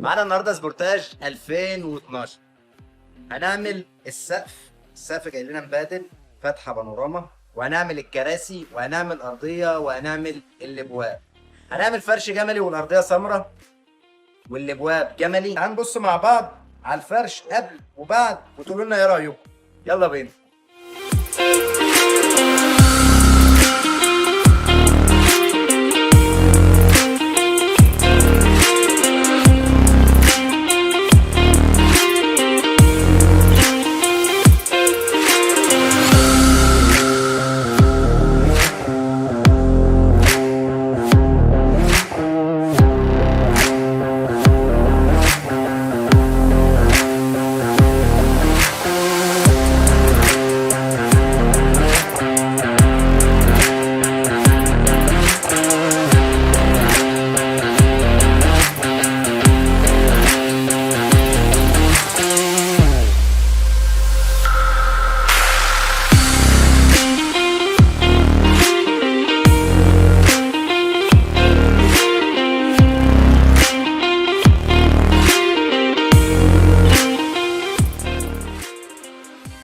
معانا النهارده سبورتاج 2012. هنعمل السقف جاي لنا مبادل فتحه بانوراما، وهنعمل الكراسي، وهنعمل ارضيه، وهنعمل الابواب. هنعمل فرش جملي والارضيه سمراء والابواب جملي. هنبص مع بعض على الفرش قبل وبعد وتقولوا لنا ايه رايكم. يلا بينا.